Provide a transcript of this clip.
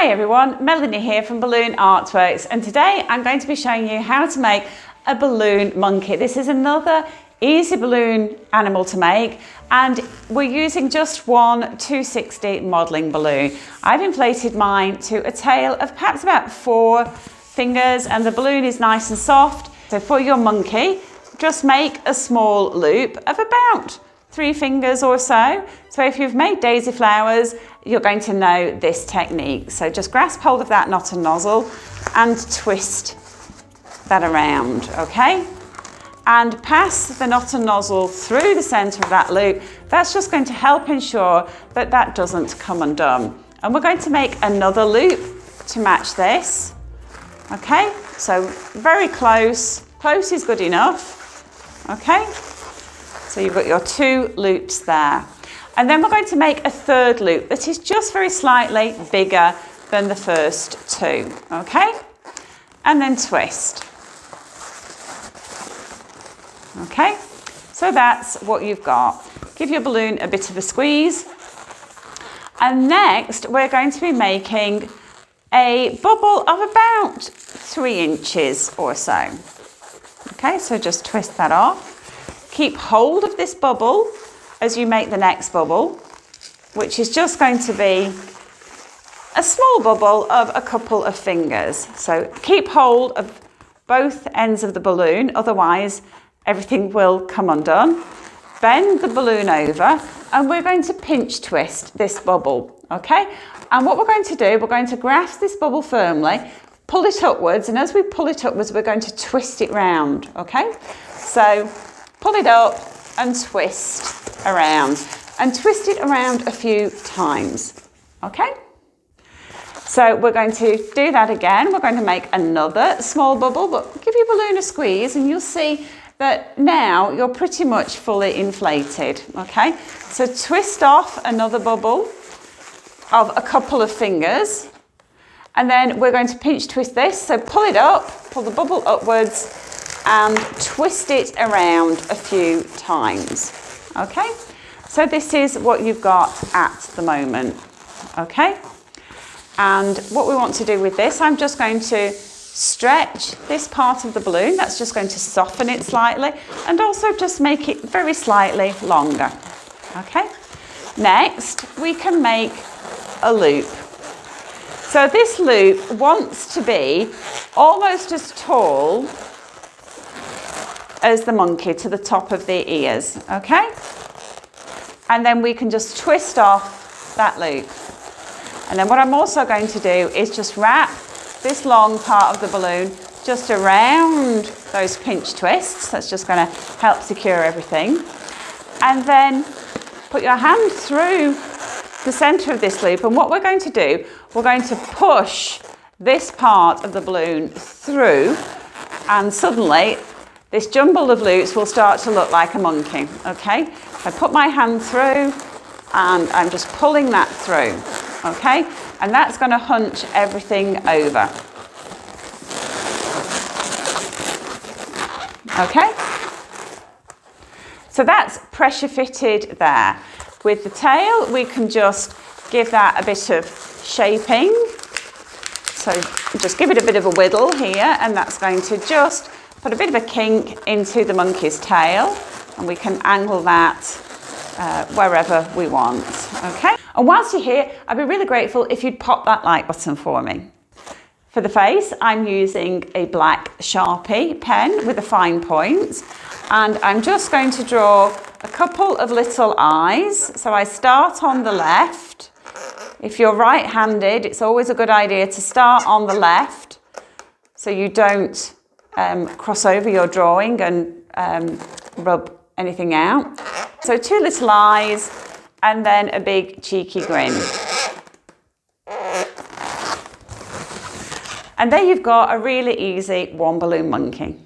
Hi everyone, Melanie here from Balloon Artworks, and today I'm going to be showing you how to make a balloon monkey. This is another easy balloon animal to make, and we're using just one 260 modelling balloon. I've inflated mine to a tail of perhaps about 4 fingers, and the balloon is nice and soft. So for your monkey, just make a small loop of about 3 fingers or so. So if you've made daisy flowers, you're going to know this technique. So just grasp hold of that knot and nozzle and twist that around, okay? And pass the knot and nozzle through the center of that loop. That's just going to help ensure that that doesn't come undone. And we're going to make another loop to match this, okay? So very close, close is good enough, okay? So you've got your 2 loops there. And then we're going to make a third loop that is just very slightly bigger than the first 2, okay? And then twist. Okay, so that's what you've got. Give your balloon a bit of a squeeze. And next we're going to be making a bubble of about 3 inches or so. Okay, so just twist that off. Keep hold of this bubble as you make the next bubble, which is just going to be a small bubble of a couple of fingers. So keep hold of both ends of the balloon, otherwise everything will come undone. Bend the balloon over and we're going to pinch twist this bubble, okay? And what we're going to do, we're going to grasp this bubble firmly, pull it upwards, and as we pull it upwards, we're going to twist it round, okay? So pull it up and twist around, and twist it around a few times, okay? So we're going to do that again. We're going to make another small bubble, but give your balloon a squeeze and you'll see that now you're pretty much fully inflated, okay? So twist off another bubble of a couple of fingers, and then we're going to pinch twist this. So pull it up, pull the bubble upwards, and twist it around a few times, okay? So this is what you've got at the moment, okay? And what we want to do with this, I'm just going to stretch this part of the balloon. That's just going to soften it slightly and also just make it very slightly longer, okay? Next, we can make a loop. So this loop wants to be almost as tall as the monkey to the top of the ears, okay? And then we can just twist off that loop. And then what I'm also going to do is just wrap this long part of the balloon just around those pinch twists. That's just going to help secure everything. And then put your hand through the center of this loop, and what we're going to do, we're going to push this part of the balloon through, and suddenly this jumble of loops will start to look like a monkey, okay? I put my hand through and I'm just pulling that through, okay? And that's going to hunch everything over. Okay? So that's pressure fitted there. With the tail, we can just give that a bit of shaping. So just give it a bit of a whittle here, and that's going to just put a bit of a kink into the monkey's tail, and we can angle that wherever we want, okay? And whilst you're here, I'd be really grateful if you'd pop that like button for me. For the face, I'm using a black Sharpie pen with a fine point, and I'm just going to draw a couple of little eyes. So I start on the left. If you're right-handed, it's always a good idea to start on the left so you don't cross over your drawing and rub anything out. So 2 little eyes and then a big cheeky grin. And there you've got a really easy 1 balloon monkey.